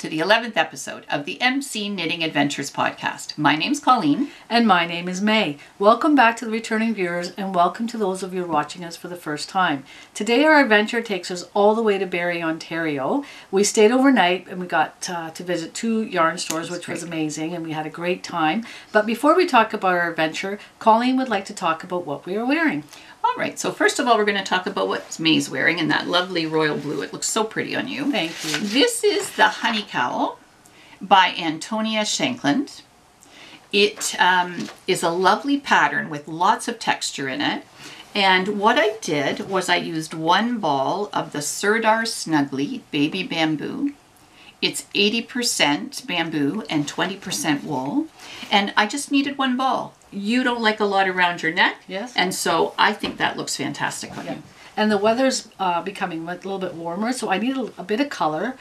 to the 11th episode of the MC Knitting Adventures podcast. My name's Colleen. And my name is May. Welcome back to the returning viewers and welcome to those of you watching us for the first time. Today our adventure takes us all the way to Barrie, Ontario. We stayed overnight and we got to visit 2 yarn stores, which was amazing, and we had a great time. But before we talk about our adventure, Colleen would like to talk about what we are wearing. All right, so first of all, we're going to talk about what May's wearing in that lovely royal blue. It looks so pretty on you. Thank you. This is the Honey Cowl by Antonia Shankland. It is a lovely pattern with lots of texture in it. And what I did was I used 1 ball of the Sirdar Snuggly baby bamboo. It's 80% bamboo and 20% wool. And I just needed 1 ball. You don't like a lot around your neck. Yes. And so I think that looks fantastic on you. And the weather's becoming a little bit warmer, so I need a bit of color.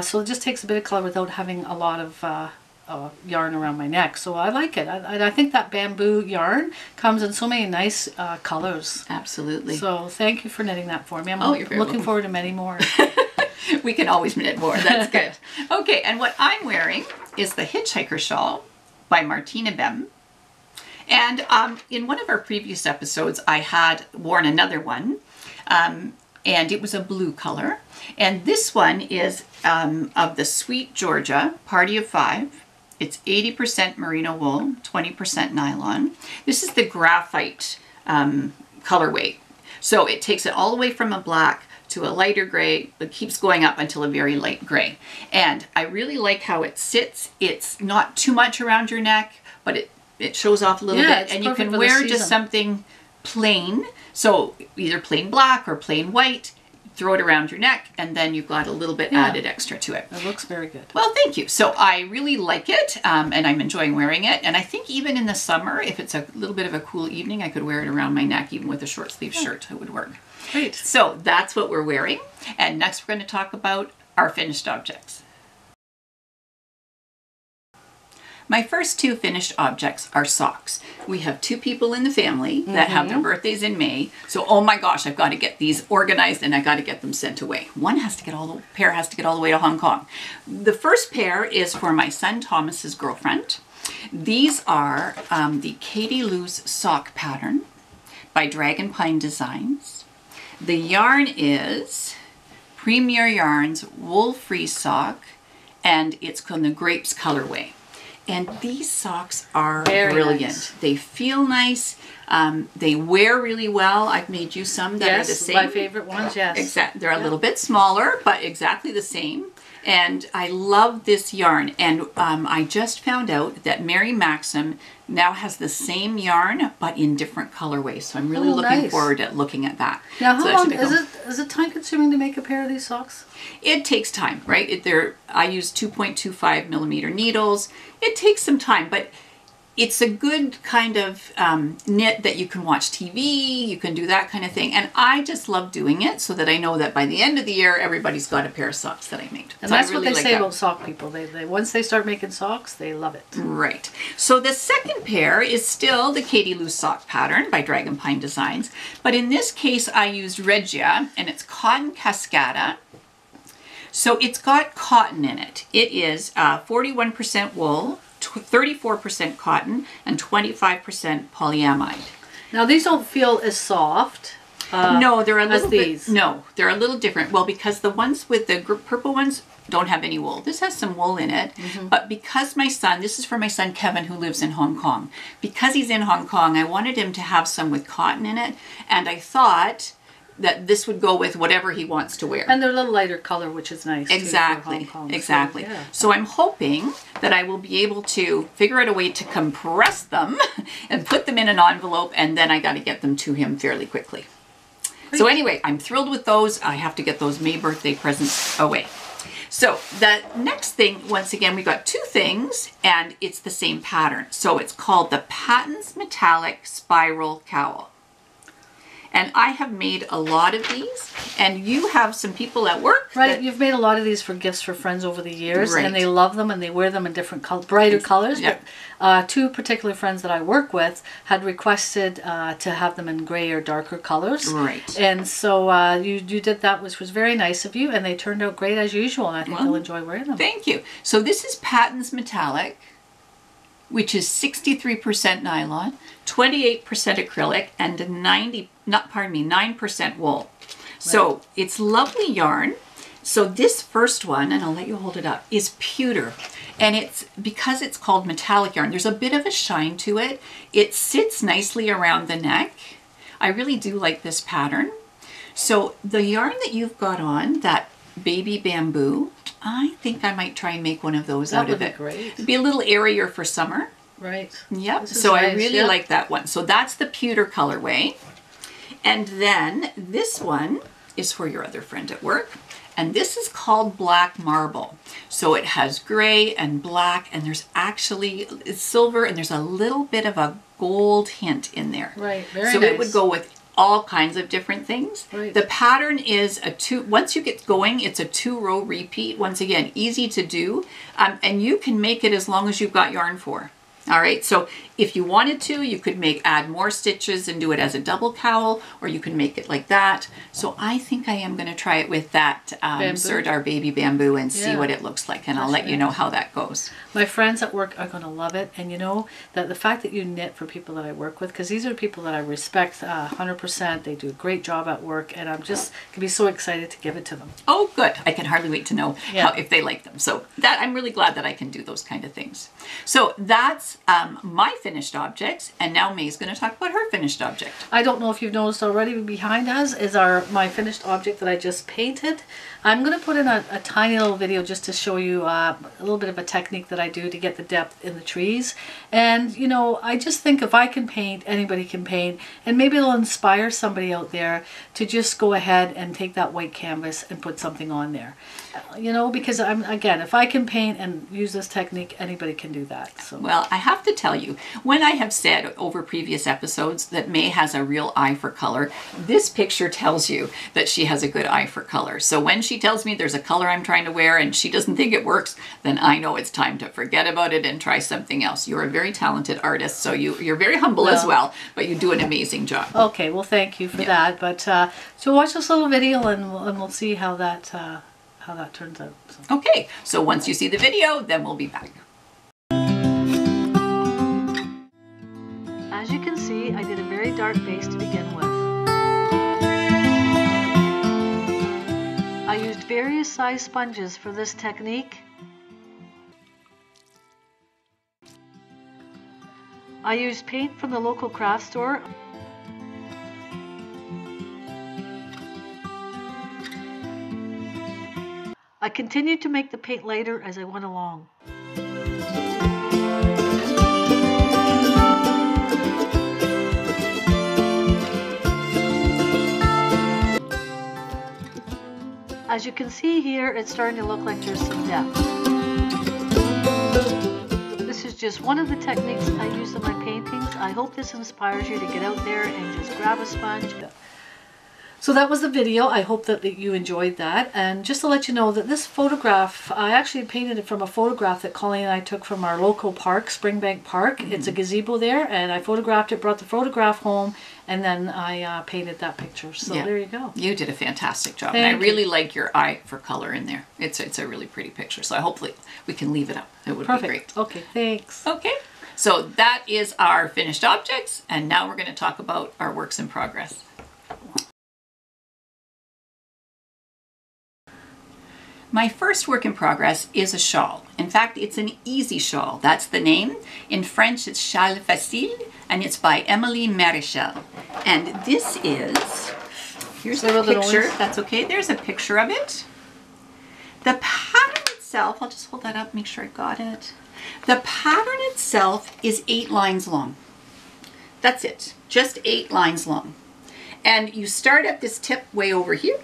So it just takes a bit of color without having a lot of yarn around my neck. So I like it. I think that bamboo yarn comes in so many nice colors. Absolutely. So thank you for knitting that for me. I'm you're very looking welcome. forward to many more. We can always knit more. That's good. Okay, and what I'm wearing is the Hitchhiker shawl by Martina Behm. And in one of our previous episodes, I had worn another one, and it was a blue color. And this one is of the Sweet Georgia Party of 5. It's 80% merino wool, 20% nylon. This is the graphite colorway. So it takes it all the way from a black to a lighter gray. It keeps going up until a very light gray. And I really like how it sits. It's not too much around your neck, but it shows off a little bit, and you can wear just something plain, so either plain black or plain white, throw it around your neck, and then you've got a little bit added extra to it. It looks very good. Well, thank you. So I really like it, and I'm enjoying wearing it, and I think even in the summer, if it's a little bit of a cool evening, I could wear it around my neck, even with a short sleeve shirt. It would work. Great. So that's what we're wearing, and next we're going to talk about our finished objects. My first 2 finished objects are socks. We have 2 people in the family that have their birthdays in May. So, oh my gosh, I've got to get these organized and I got to get them sent away. Pair has to get all the way to Hong Kong. The first pair is for my son Thomas's girlfriend. These are the Katy loose sock pattern by Dragonpine Designs. The yarn is Premier Yarns Wool Free Sock, and it's on the Grapes colorway. And these socks are brilliant. Nice. They feel nice. They wear really well. I've made you some that are the same. My favorite ones, yes. Exactly. They're a little bit smaller, but exactly the same. And I love this yarn. And I just found out that Mary Maxim now has the same yarn, but in different colorways. So I'm really looking forward to looking at that. Now, how long is it time consuming to make a pair of these socks? It takes time, right? I use 2.25 millimeter needles. It takes some time, but it's a good kind of knit that you can watch TV, you can do that kind of thing. And I just love doing it so that I know that by the end of the year, everybody's got a pair of socks that I made. And so that's what they say about sock people. They once they start making socks, they love it. Right. So the second pair is still the Katy loose sock pattern by Dragonpine Designs. But in this case, I used Regia, and it's cotton cascada. So it's got cotton in it. It is 41% wool, 34% cotton, and 25% polyamide. Now these don't feel as soft. No, they're a little bit. No, they're a little different. Well, because the ones with the purple ones don't have any wool. This has some wool in it, but because my son, this is for my son Kevin who lives in Hong Kong. Because he's in Hong Kong, I wanted him to have some with cotton in it, and I thought that this would go with whatever he wants to wear. And they're a little lighter color, which is nice. Exactly, too, for Hong Kong. exactly. So, yeah. So I'm hoping that I will be able to figure out a way to compress them and put them in an envelope, and then I got to get them to him fairly quickly. Great. So anyway, I'm thrilled with those. I have to get those May birthday presents away. So the next thing, once again, we got 2 things, and it's the same pattern. So it's called the Paton's Metallic Spiral Cowl. And I have made a lot of these, and you have some people at work. Right, you've made a lot of these for gifts for friends over the years, Right. and they love them, and they wear them in different brighter colors. Yeah. But two particular friends that I work with had requested to have them in gray or darker colors. Right. And so you did that, which was very nice of you, and they turned out great as usual, and I think they'll enjoy wearing them. Thank you. So this is Paton's Metallic, which is 63% nylon, 28% acrylic, and 9% wool. So it's lovely yarn. So this first one, and I'll let you hold it up, is pewter. And it's because it's called metallic yarn, there's a bit of a shine to it. It sits nicely around the neck. I really do like this pattern. So the yarn that you've got on, that baby bamboo, I think I might try and make one of those out of it. That would be great. It'd be a little airier for summer. Right. Yep. This is So I nice, really yep. like that one. So that's the pewter colorway. And then this one is for your other friend at work. And this is called Black Marble. So it has gray and black, and there's actually it's silver, and there's a little bit of a gold hint in there. Right. Very so nice. it would go with all kinds of different things. Right. The pattern is once you get going, it's a 2-row repeat. Once again, easy to do. And you can make it as long as you've got yarn for. All right, so if you wanted to, you could add more stitches and do it as a double cowl, or you can make it like that. So I think I am going to try it with that Sirdar baby bamboo and see what it looks like, and I'll let you know how that goes. My friends at work are going to love it, and you know that the fact that you knit for people that I work with, because these are people that I respect 100%, they do a great job at work, and I'm just going to be so excited to give it to them. Oh, good. I can hardly wait to know if they like them. So that I'm really glad that I can do those kind of things. So that's my finished objects, and now May's going to talk about her finished object. I don't know if you've noticed already, but behind us is my finished object that I just painted. I'm going to put in a tiny little video just to show you a little bit of a technique that I do to get the depth in the trees. And you know, I just think if I can paint, anybody can paint, and maybe it'll inspire somebody out there to just go ahead and take that white canvas and put something on there. You know, because again, if I can paint and use this technique, anybody can do that. So. Well, I have to tell you, when I have said over previous episodes that May has a real eye for color, this picture tells you that she has a good eye for color. So when she tells me there's a color I'm trying to wear and she doesn't think it works, then I know it's time to forget about it and try something else. You're a very talented artist, so you're very humble as well, but you do an amazing job. Okay, well, thank you for that. But so watch this little video, and we'll see how that turns out. So. Okay, so once you see the video, then we'll be back. As you can see, I did a very dark base to begin with. I used various size sponges for this technique. I used paint from the local craft store. I continued to make the paint lighter as I went along. As you can see here, it's starting to look like there's some depth. This is just one of the techniques I use in my paintings. I hope this inspires you to get out there and just grab a sponge. So that was the video. I hope that you enjoyed that. And just to let you know that this photograph, I actually painted it from a photograph that Colleen and I took from our local park, Springbank Park. Mm-hmm. It's a gazebo there, and I photographed it, brought the photograph home, and then I painted that picture. So there you go. You did a fantastic job. And I really like your eye for color in there. It's a really pretty picture. So hopefully we can leave it up. It would be great. Okay, thanks. Okay. So that is our finished objects, and now we're going to talk about our works in progress. My first work in progress is a shawl. In fact, it's an easy shawl. That's the name. In French, it's Châle Facile, and it's by Emilie Maréchal. And this is, here's a picture. That's okay. There's a picture of it. The pattern itself, I'll just hold that up, make sure I got it. The pattern itself is 8 lines long. That's it. Just 8 lines long. And you start at this tip way over here.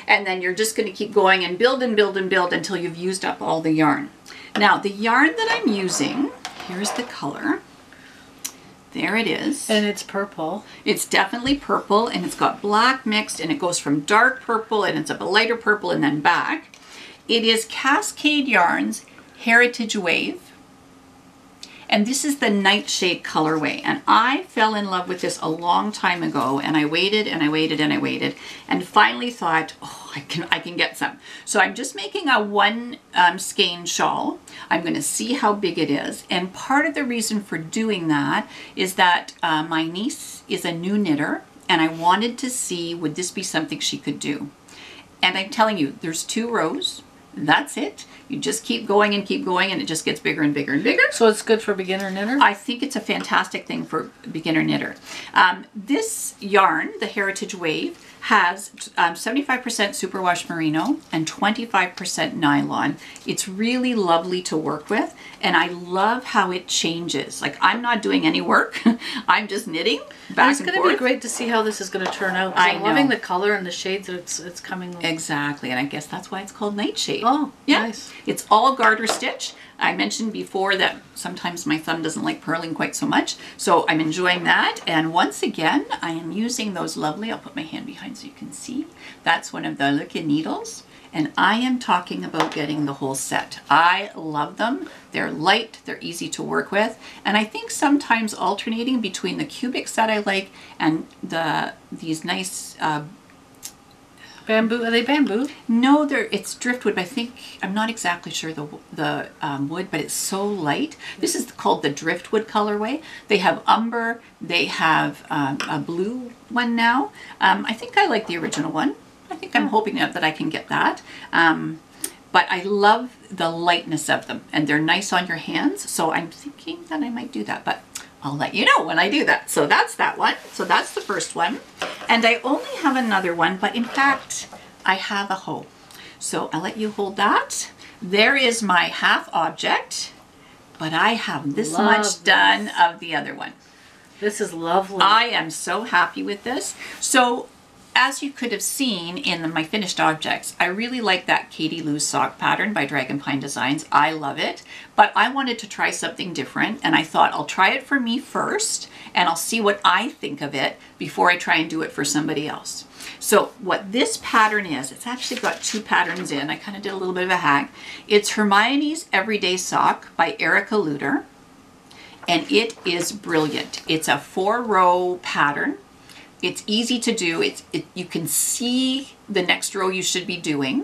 And then you're just going to keep going and build and build and build until you've used up all the yarn. Now, the yarn that I'm using, here's the color. There it is. And it's purple. It's definitely purple, and it's got black mixed, and it goes from dark purple and it's up a lighter purple and then back. It is Cascade Yarns Heritage Wave. And this is the Nightshade colorway. And I fell in love with this a long time ago, and I waited and I waited and I waited and finally thought, oh, I can get some. So I'm just making a one skein shawl. I'm going to see how big it is. And part of the reason for doing that is that my niece is a new knitter, and I wanted to see, would this be something she could do? And I'm telling you, there's 2 rows. That's it. You just keep going and it just gets bigger and bigger and bigger. So it's good for beginner knitter? I think it's a fantastic thing for beginner knitter. This yarn, the Heritage Wave, has 75% superwash merino and 25% nylon. It's really lovely to work with, and I love how it changes. Like, I'm not doing any work. I'm just knitting back and forth. It's going to be great to see how this is going to turn out. I'm loving the color and the shades that it's coming. Exactly, and I guess that's why it's called Nightshade. Oh, yeah. Nice. It's all garter stitch. I mentioned before that sometimes my thumb doesn't like purling quite so much, so I'm enjoying that. And once again, I am using those lovely, I'll put my hand behind so you can see, that's one of the Aeque needles, and I am talking about getting the whole set. I love them. They're light, they're easy to work with, and I think sometimes alternating between the cubics that I like and these nice bamboo, are they bamboo? No, it's driftwood, but I think, I'm not exactly sure the wood, but it's so light. This is called the driftwood colorway. They have umber, they have a blue one now. I think I like the original one. I think I'm hoping that I can get that. But I love the lightness of them, and they're nice on your hands, so I'm thinking that I might do that, but I'll let you know when I do that. So that's that one. So that's the first one. And I only have another one, but in fact, I have a hoe. So I'll let you hold that. There is my half object, but I have this much done of the other one. This is lovely. I am so happy with this. So as you could have seen in my finished objects, I really like that Katy loose sock pattern by Dragonpine Designs. I love it, but I wanted to try something different, and I thought I'll try it for me first, and I'll see what I think of it before I try and do it for somebody else. So what this pattern is, it's actually got 2 patterns in. I kind of did a little bit of a hack. It's Hermione's Everyday Sock by Aeque Lueder, and it is brilliant. It's a 4-row pattern. It's easy to do. You can see the next row you should be doing,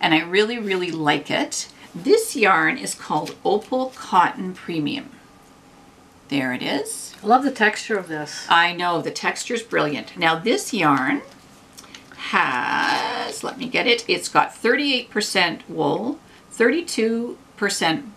and I really, really like it. This yarn is called Opal Cotton Premium. There it is. I love the texture of this. I know, the texture is brilliant. Now this yarn has, let me get it, it's got 38% wool, 32%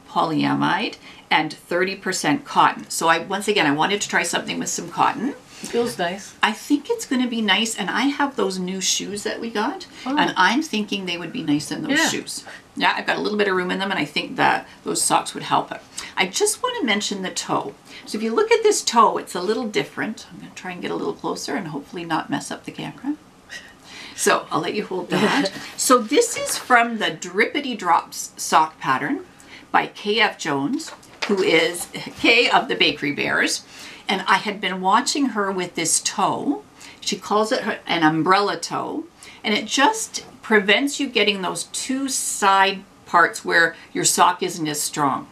polyamide, and 30% cotton. So once again, I wanted to try something with some cotton. It feels nice. I think it's going to be nice, and I have those new shoes that we got, and I'm thinking they would be nice in those shoes. Yeah, I've got a little bit of room in them, and I think that those socks would help it. I just want to mention the toe. So if you look at this toe, it's a little different. I'm going to try and get a little closer and hopefully not mess up the camera. So I'll let you hold that. So this is from the Drippity Drops sock pattern by KF Jones, who is Kay of the Bakery Bears. And I had been watching her with this toe. She calls it an umbrella toe. And it just prevents you getting those 2 side parts where your sock isn't as strong.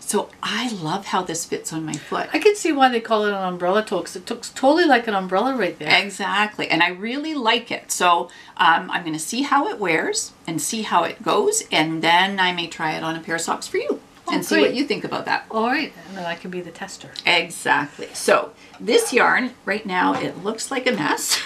So I love how this fits on my foot. I can see why they call it an umbrella toe, because it looks totally like an umbrella right there. Exactly. And I really like it. So I'm going to see how it wears and see how it goes. And then I may try it on a pair of socks for you. And see what you think about that. All right, and then I can be the tester. Exactly. So this yarn, right now, it looks like a mess,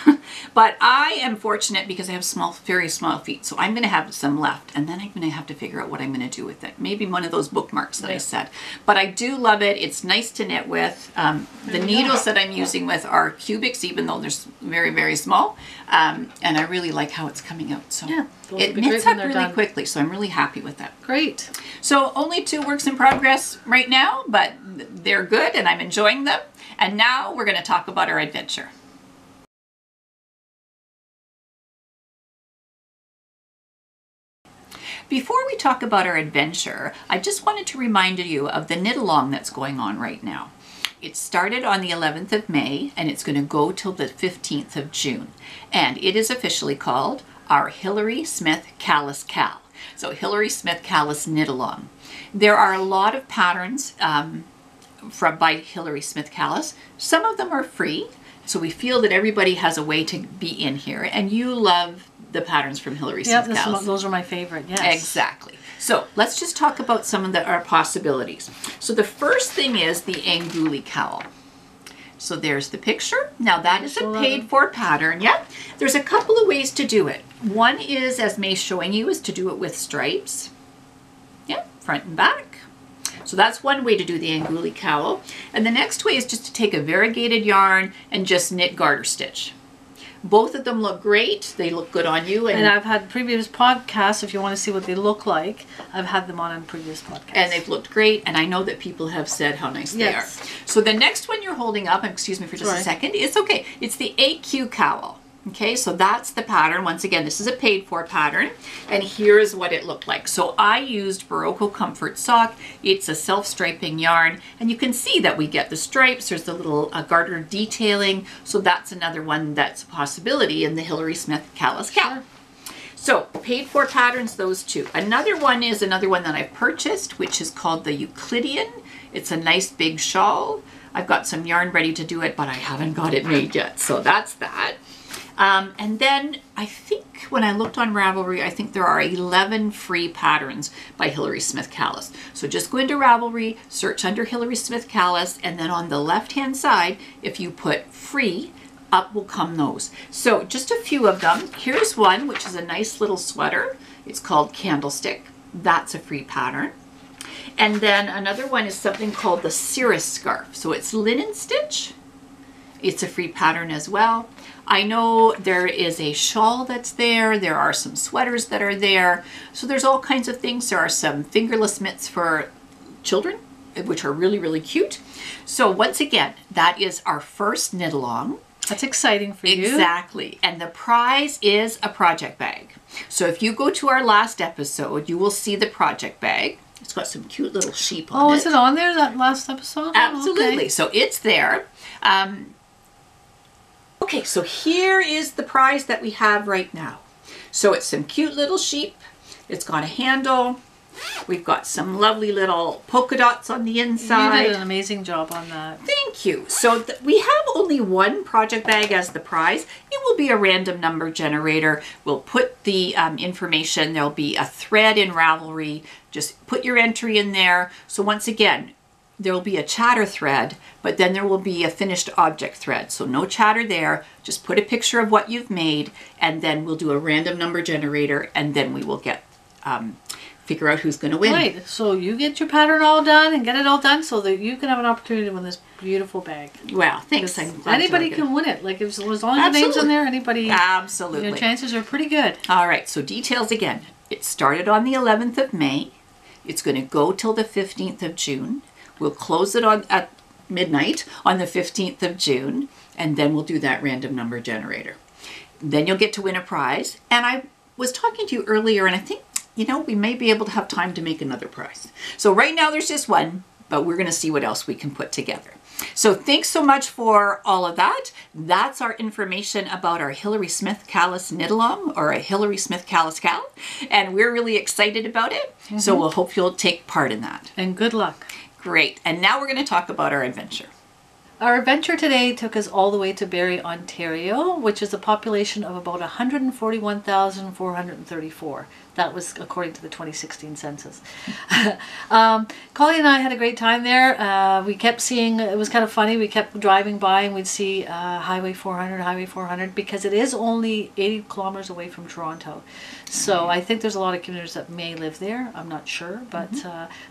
but I am fortunate because I have very small feet. So I'm going to have some left, and then I'm going to have to figure out what I'm going to do with it. Maybe one of those bookmarks that I said. But I do love it. It's nice to knit with. The needles that I'm using with are cubics, even though they're very, very small. And I really like how it's coming out. So it knits up really quickly, so I'm really happy with that. Great. So only 2 works in progress right now, but they're good and I'm enjoying them. And now we're going to talk about our adventure. Before we talk about our adventure, I just wanted to remind you of the knit along that's going on right now. it started on the 11th of May and it's going to go till the 15th of June. And it is officially called our Hilary Smith Callis Cowl. So Hilary Smith Callis Knit Along. There are a lot of patterns by Hilary Smith Callis. Some of them are free. So we feel that everybody has a way to be in here. And you love the patterns from Hilary Smith Callis. Those are my favorite, yes. Exactly. So let's just talk about some of our possibilities. So the first thing is the Anguli cowl. So there's the picture. Now that is a paid for pattern. Yep. There's a couple of ways to do it. One is, as May's showing you, is to do it with stripes. Yep, front and back. So that's one way to do the Anguli cowl. And the next way is just to take a variegated yarn and just knit garter stitch. Both of them look great. They look good on you. And I've had previous podcasts, if you want to see what they look like, I've had them on previous podcasts. And they've looked great, and I know that people have said how nice they are. So the next one you're holding up, excuse me for just a second, it's okay. It's the Aeque cowl. Okay, so that's the pattern. Once again, this is a paid for pattern, and here's what it looked like. So I used Barocco Comfort Sock. It's a self-striping yarn, and you can see that we get the stripes. There's the little garter detailing. So that's another one that's a possibility in the Hilary Smith Callis cowl. Sure. So paid for patterns, those two. Another one is another one that I've purchased, which is called the Euclidean. It's a nice big shawl. I've got some yarn ready to do it, but I haven't got it made yet. So that's that. And then I think when I looked on Ravelry, I think there are 11 free patterns by Hilary Smith Callis. So just go into Ravelry, search under Hilary Smith Callis, and then on the left-hand side, if you put free, up will come those. So just a few of them. Here's one, which is a nice little sweater. It's called Candlestick. That's a free pattern. And then another one is something called the Cerus scarf. So it's linen stitch. It's a free pattern as well. I know there is a shawl that's there. There are some sweaters that are there. So there's all kinds of things. There are some fingerless mitts for children, which are really, really cute. So once again, that is our first knit along. That's exciting for you. Exactly. And the prize is a project bag. So if you go to our last episode, you will see the project bag. It's got some cute little sheep on it. Oh, is it on there, that last episode? Absolutely. Oh, okay. So it's there. Okay, so here is the prize that we have right now. So it's some cute little sheep. It's got a handle. We've got some lovely little polka dots on the inside. You did an amazing job on that. Thank you. So we have only one project bag as the prize. It will be a random number generator. We'll put the information. There'll be a thread in Ravelry. Just put your entry in there. So once again, there will be a chatter thread, but then there will be a finished object thread. So no chatter there. Just put a picture of what you've made, and then we'll do a random number generator, and then we will get figure out who's going to win. Right. So you get your pattern all done and get it all done so that you can have an opportunity to win this beautiful bag. Well, thanks. Anybody can win it. Like as long as the name's in there, anybody. Absolutely. Your chances are pretty good. All right. So details again. It started on the 11th of May. It's going to go till the 15th of June. We'll close it at midnight on the 15th of June, and then we'll do that random number generator. Then you'll get to win a prize. And I was talking to you earlier, and I think, you know, we may be able to have time to make another prize. So right now there's just one, but we're going to see what else we can put together. So thanks so much for all of that. That's our information about our Hilary Smith Callis knit along, or a Hilary Smith Callis cowl, and we're really excited about it. So we'll hope you'll take part in that. And good luck. Great. And now we're going to talk about our adventure. Our adventure today took us all the way to Barrie, Ontario, which is a population of about 141,434. That was according to the 2016 census. Colleen and I had a great time there. We kept seeing, it was kind of funny, we kept driving by and we'd see Highway 400, because it is only 80 kilometers away from Toronto. So I think there's a lot of commuters that may live there. I'm not sure, but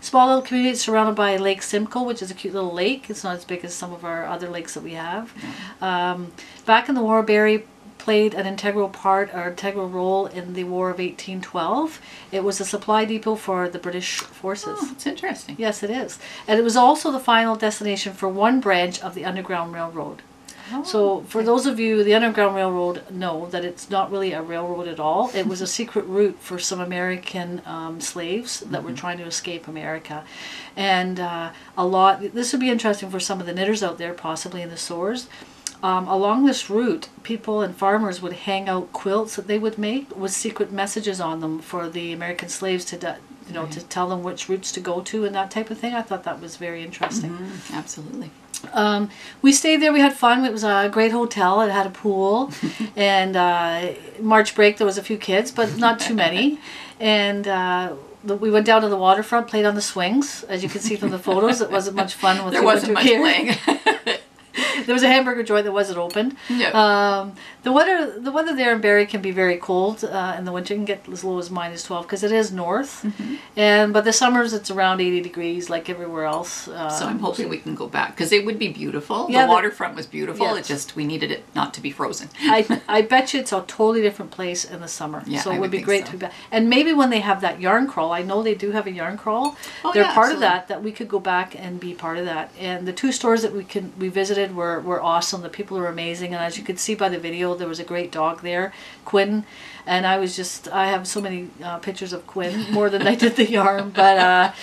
small little community surrounded by Lake Simcoe, which is a cute little lake. It's not as big as some of our other lakes that we have. Back in the war, Barrie played an integral role in the War of 1812. It was a supply depot for the British forces. Oh, that's interesting. Yes, it is. And it was also the final destination for one branch of the Underground Railroad. So for those of you, the Underground Railroad know that it's not really a railroad at all. It was a secret route for some American slaves that were trying to escape America. And this would be interesting for some of the knitters out there, possibly in the sewers. Along this route, people and farmers would hang out quilts that they would make with secret messages on them for the American slaves to to tell them which routes to go to and that type of thing. I thought that was very interesting. Absolutely. We stayed there. We had fun. It was a great hotel. It had a pool. And March break, there was a few kids, but not too many. And we went down to the waterfront, played on the swings. As you can see from the photos, it wasn't much fun with there wasn't much playing. There was a hamburger joint that wasn't open. No. The weather there in Barrie can be very cold in the winter. It can get as low as -12 because it is north. But the summers it's around 80 degrees like everywhere else. So I'm hoping we can go back because it would be beautiful. Yeah, the waterfront was beautiful. Yes. It just, we needed it not to be frozen. I bet you it's a totally different place in the summer. Yeah, so it I would be think great so. to be back. And maybe when they have that yarn crawl, I know they do have a yarn crawl. Oh, They're yeah, part absolutely. of that we could go back and be part of that. And the 2 stores that we visited were awesome. The people were amazing. And as you could see by the video, there was a great dog there, Quinn. And I have so many pictures of Quinn, more than I did the yarn. But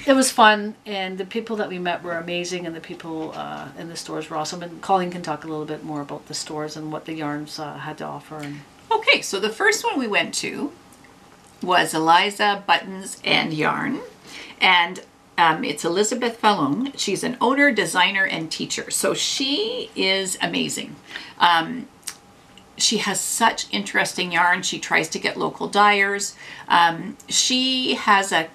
it was fun. And the people that we met were amazing. And the people in the stores were awesome. And Colleen can talk a little bit more about the stores and what the yarns had to offer. Okay, so the first one we went to was Eliza Buttons and Yarn. And it's Elizabeth Fallon. She's an owner, designer, and teacher. So she is amazing. She has such interesting yarn. She tries to get local dyers. She has a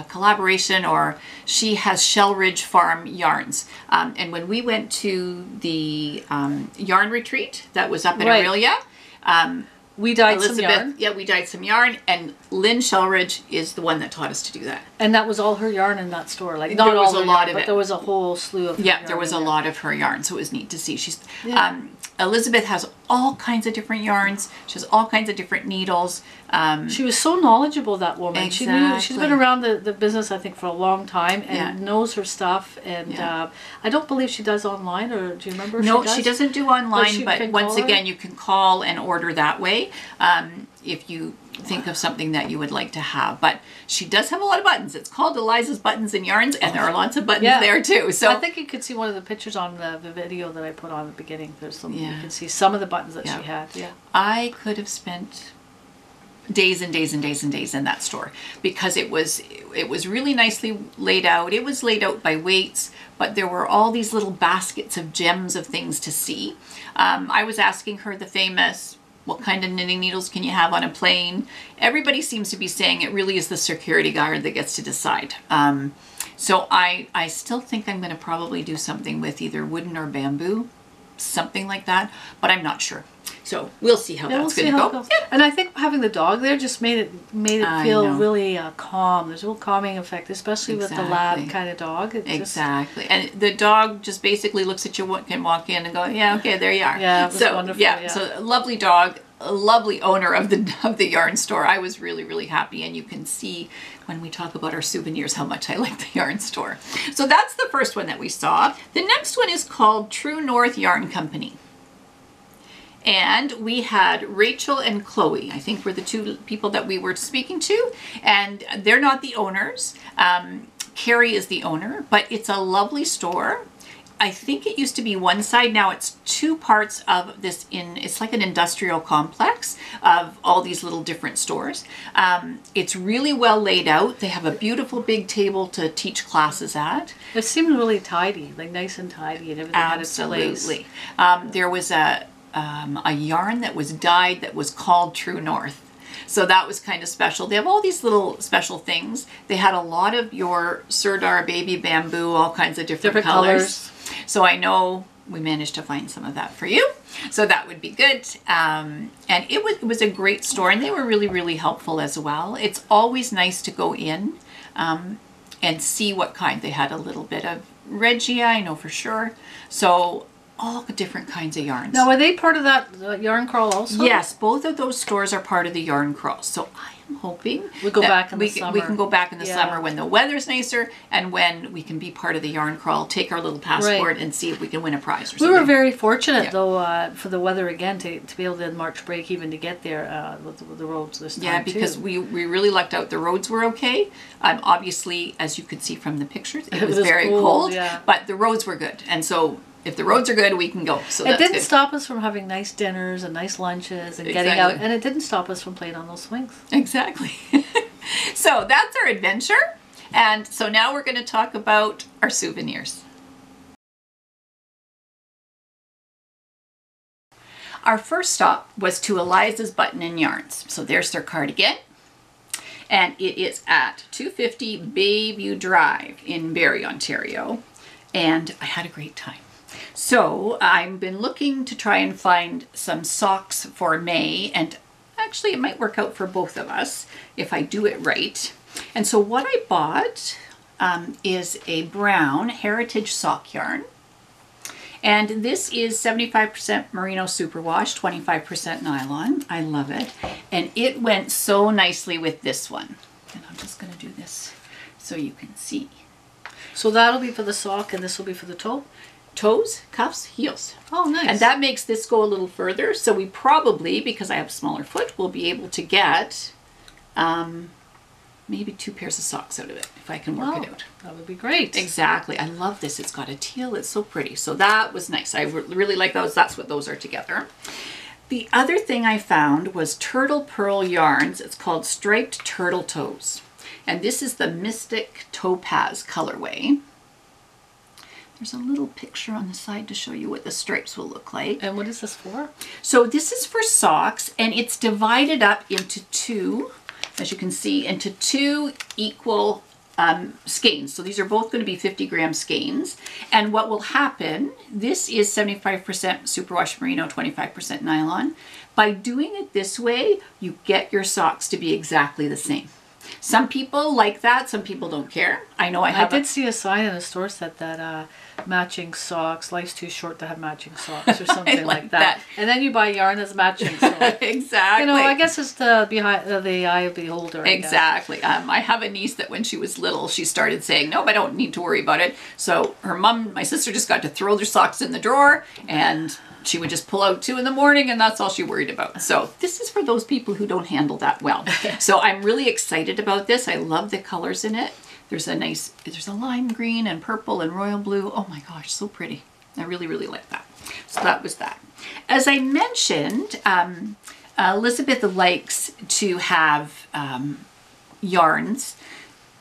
collaboration, or she has Shell Ridge Farm yarns. And when we went to the yarn retreat that was up in Aurelia, we dyed some yarn. Yeah, we dyed some yarn, and Lynn Shellridge is the one that taught us to do that. And that was all her yarn in that store. Like there was a lot of but it. There was a whole slew of yeah, there was a lot of her yarn, so it was neat to see. She's Yeah. Elizabeth has all kinds of different yarns. She has all kinds of different needles. She was so knowledgeable, that woman. Exactly. She's been around the business, I think, for a long time and Yeah. knows her stuff. And I don't believe she does online, or do you remember if No, she does? she doesn't do online, But but you can once call her? again, you can call and order that way if you think of something that you would like to have. But she does have a lot of buttons. It's called Eliza's Buttons and Yarns, and there are lots of buttons there too. So I think you could see one of the pictures on the video that I put on at the beginning. There's some, you Yeah. can see some of the buttons that she had. Yeah. I could have spent days and days and days and days in that store because it was really nicely laid out. It was laid out by weights, but there were all these little baskets of gems of things to see. I was asking her the famous, what kind of knitting needles can you have on a plane? Everybody seems to be saying it really is the security guard that gets to decide. So I still think I'm going to probably do something with either wooden or bamboo, something like that, but I'm not sure. So we'll see how that's going to go. Yeah. And I think having the dog there just made it feel really calm. There's a real calming effect, especially with the lab kind of dog. Exactly. And the dog just basically looks at you, can walk in and go, yeah, okay, there you are. Yeah, it was wonderful. Yeah, so a lovely dog, a lovely owner of the yarn store. I was really, really happy. And you can see when we talk about our souvenirs how much I like the yarn store. So that's the first one that we saw. The next one is called True North Yarn Company. And we had Rachel and Chloe, I think were the 2 people that we were speaking to. And they're not the owners. Carrie is the owner, but it's a lovely store. I think it used to be one side. Now it's 2 parts of this it's like an industrial complex of all these little different stores. It's really well laid out. They have a beautiful big table to teach classes at. It seemed really tidy, like nice and tidy, and everything had its place. Absolutely. There was a yarn that was dyed that was called True North. So that was kind of special. They have all these little special things. They had a lot of your Sirdar baby bamboo, all kinds of different colors. So I know we managed to find some of that for you. So that would be good. And it was a great store, and they were really, really helpful as well. It's always nice to go in and see what kind. They had a little bit of Regia, I know for sure. So all different kinds of yarns. Now, are they part of that yarn crawl also? Yes, both of those stores are part of the yarn crawl. So I am hoping we go back in the summer. We can go back in the summer when the weather's nicer and when we can be part of the yarn crawl, take our little passport and see if we can win a prize or something. We were very fortunate though for the weather again to be able to March break even to get there with the roads this time. Yeah, because we really lucked out. The roads were okay. Obviously, as you could see from the pictures, it was very cold, but the roads were good. And so if the roads are good, we can go. So it didn't stop us from having nice dinners and nice lunches and getting out, and it didn't stop us from playing on those swings. Exactly. So that's our adventure. And so now we're going to talk about our souvenirs. Our first stop was to Eliza's Button and Yarns. So there's their cardigan. And it is at 250 Bayview Drive in Barrie, Ontario. And I had a great time. So I've been looking to try and find some socks for May, and actually it might work out for both of us if I do it right. And so what I bought is a brown heritage sock yarn. And this is 75% merino superwash, 25% nylon. I love it. And it went so nicely with this one. And I'm just going to do this so you can see. So that'll be for the sock and this will be for the toe? Toes, cuffs, heels. Oh, nice. And that makes this go a little further. So we probably, because I have a smaller foot, will be able to get maybe 2 pairs of socks out of it if I can work it out. That would be great. Exactly. I love this. It's got a teal. It's so pretty. So that was nice. I really like those. That's what those are together. The other thing I found was Turtle Pearl Yarns. It's called Striped Turtle Toes. And this is the Mystic Topaz colorway. There's a little picture on the side to show you what the stripes will look like. And what is this for? So this is for socks, and it's divided up into two, as you can see, into 2 equal skeins. So these are both going to be 50-gram skeins. And what will happen, this is 75% superwash merino, 25% nylon. By doing it this way, you get your socks to be exactly the same. Some people like that, some people don't care. I know I did see a sign in a store set that matching socks, life's too short to have matching socks or something like that. And then you buy yarn that's matching socks. Exactly. You know, I guess it's the eye of the beholder. Exactly. I have a niece that when she was little, she started saying, nope, I don't need to worry about it. So her mom, my sister, just got to throw their socks in the drawer, and she would just pull out 2 in the morning, and that's all she worried about. So this is for those people who don't handle that well. So I'm really excited about this. I love the colors in it. There's a lime green and purple and royal blue. Oh my gosh, so pretty. I really, really like that. So that was that. As I mentioned, Elizabeth likes to have yarns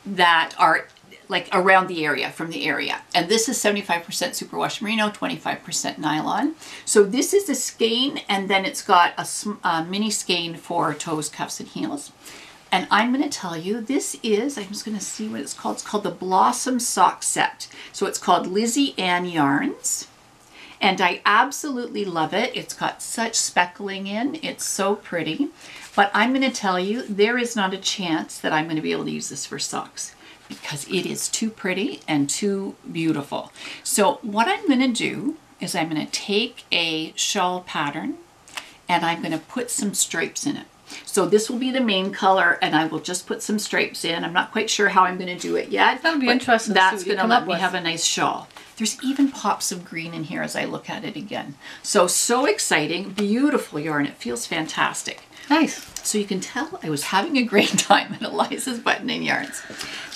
that are like around the area, from the area. And this is 75% superwash merino, 25% nylon. So this is a skein, and then it's got a mini skein for toes, cuffs, and heels. And I'm going to tell you, this is, I'm just going to see what it's called. It's called the Blossom Sock Set. So it's called Lizzie Ann Yarns. And I absolutely love it. It's got such speckling in. It's so pretty. But I'm going to tell you, there is not a chance that I'm going to be able to use this for socks, because it is too pretty and too beautiful. So what I'm going to do is I'm going to take a shawl pattern and I'm going to put some stripes in it. So this will be the main color, and I will just put some stripes in. I'm not quite sure how I'm going to do it yet. That'll be interesting. That's going to let me have a nice shawl. There's even pops of green in here as I look at it again. So exciting. Beautiful yarn. It feels fantastic. Nice. So you can tell I was having a great time at Eliza's Button and Yarns.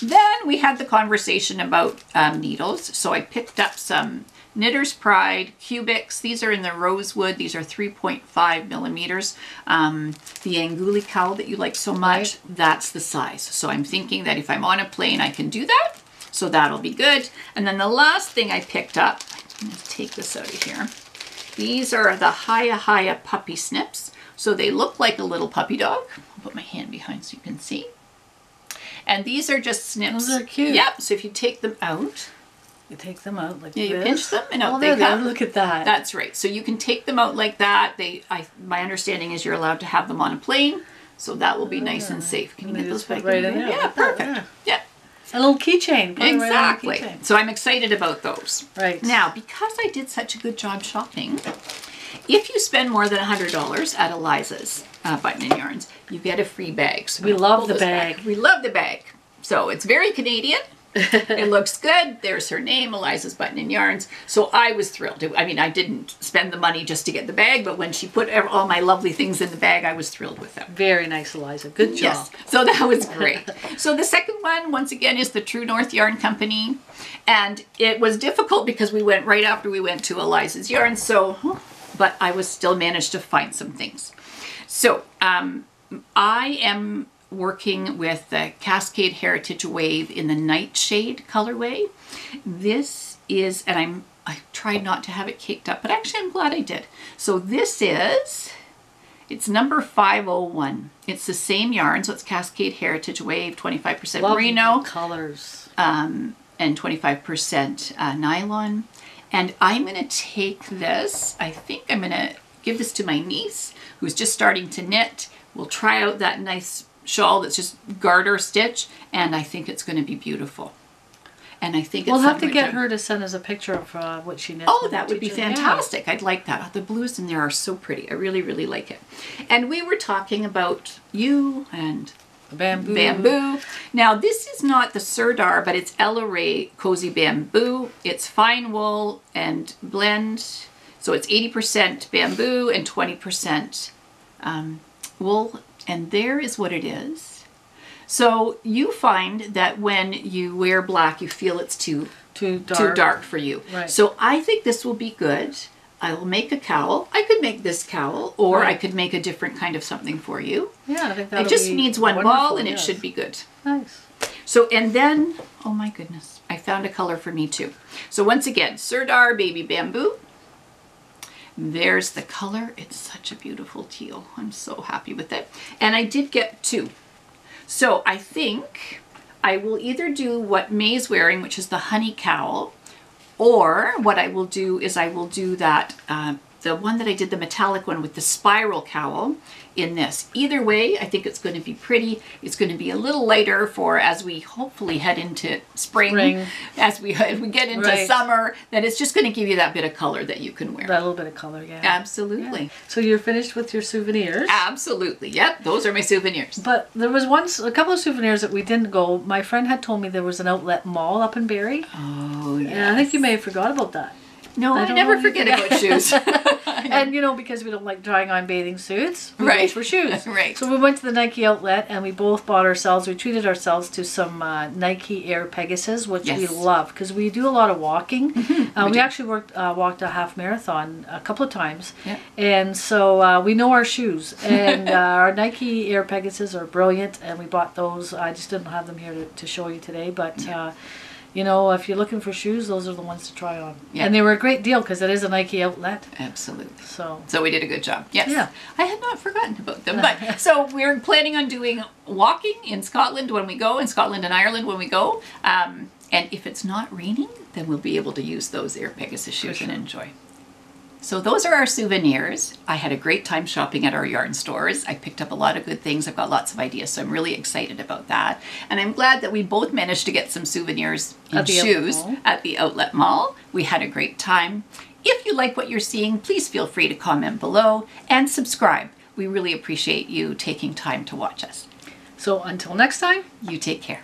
Then we had the conversation about needles. So I picked up some Knitter's Pride Cubics. These are in the rosewood. These are 3.5 millimeters. The Anguli cowl that you like so much, that's the size. So I'm thinking that if I'm on a plane, I can do that. So that'll be good. And then the last thing I picked up, I'm going to take this out of here. These are the Hiya puppy snips. So they look like a little puppy dog. I'll put my hand behind so you can see. And these are just snips. Those are cute. Yep. So if you take them out, you take them out like this. Yeah, you pinch them and out they come. Look at that. That's right. So you can take them out like that. My understanding is you're allowed to have them on a plane, so that will be nice and safe. Can you get those back right in there? Yeah, perfect. Yeah. A little keychain. Exactly. So I'm excited about those. Right. Now, because I did such a good job shopping, if you spend more than $100 at Eliza's Button and Yarns, you get a free bag. So we love the bag. We love the bag. So it's very Canadian. It looks good. There's her name, Eliza's Button and Yarns. So I was thrilled. I mean, I didn't spend the money just to get the bag, but when she put all my lovely things in the bag, I was thrilled with them. Very nice, Eliza. Good job. Yes. So that was great. So the second one, once again, is the True North Yarn Company. And it was difficult because we went right after we went to Eliza's Yarns. So, but I was still managed to find some things. So I am working with the Cascade Heritage Wave in the Nightshade colorway. This is, and I tried not to have it caked up, but actually I'm glad I did. So this is, it's number 501. It's the same yarn, so it's Cascade Heritage Wave, 25% merino. Colors. And 25% nylon. And I'm going to take this, I think I'm going to give this to my niece who's just starting to knit. We'll try out that nice shawl that's just garter stitch, and I think it's going to be beautiful. And I think we'll have to get her to send us a picture of what she knits. Oh, that would be fantastic. Yeah. I'd like that. The blues in there are so pretty. I really, really like it. And we were talking about you and bamboo. Now, this is not the Sirdar, but it's Ella Ray Cozy Bamboo. It's fine wool and blend. So it's 80% bamboo and 20% wool. And there is what it is. So you find that when you wear black, you feel it's too dark for you. Right. So I think this will be good. I will make a cowl. I could make this cowl, or I could make a different kind of something for you. Yeah, I think it just needs one ball, and it should be good. Nice. So, and then, oh my goodness, I found a color for me too. So once again, Sirdar Baby Bamboo. There's the color. It's such a beautiful teal. I'm so happy with it. And I did get two. So I think I will either do what May's wearing, which is the honey cowl, or what I will do is I will do that, the one that I did, the metallic one with the spiral cowl in this. Either way, I think it's going to be pretty. It's going to be a little lighter for as we hopefully head into spring. As we get into summer, that it's just going to give you that bit of color that you can wear. That little bit of color, yeah. Absolutely. Yeah. So you're finished with your souvenirs? Absolutely. Yep, those are my souvenirs. But there was a couple of souvenirs that we didn't go. My friend had told me there was an outlet mall up in Barrie. Oh, yeah. And I think you may have forgot about that. No, I never forget about shoes. And because we don't like trying on bathing suits, we go for shoes. Right. So we went to the Nike outlet and we both bought ourselves, we treated ourselves to some Nike Air Pegasus, which we love because we do a lot of walking. We actually walked a half marathon a couple of times. Yeah. And so we know our shoes. And our Nike Air Pegasus are brilliant, and we bought those. I just didn't have them here to show you today, but... if you're looking for shoes, those are the ones to try on. Yeah. And they were a great deal because it is a Nike outlet. Absolutely. So we did a good job. Yes. Yeah. I had not forgotten about them. But so we're planning on doing walking in Scotland when we go, in Scotland and Ireland when we go. And if it's not raining, then we'll be able to use those Air Pegasus shoes and enjoy. So those are our souvenirs. I had a great time shopping at our yarn stores. I picked up a lot of good things. I've got lots of ideas, so I'm really excited about that. And I'm glad that we both managed to get some souvenirs and shoes at the outlet mall. We had a great time. If you like what you're seeing, please feel free to comment below and subscribe. We really appreciate you taking time to watch us. So until next time, you take care.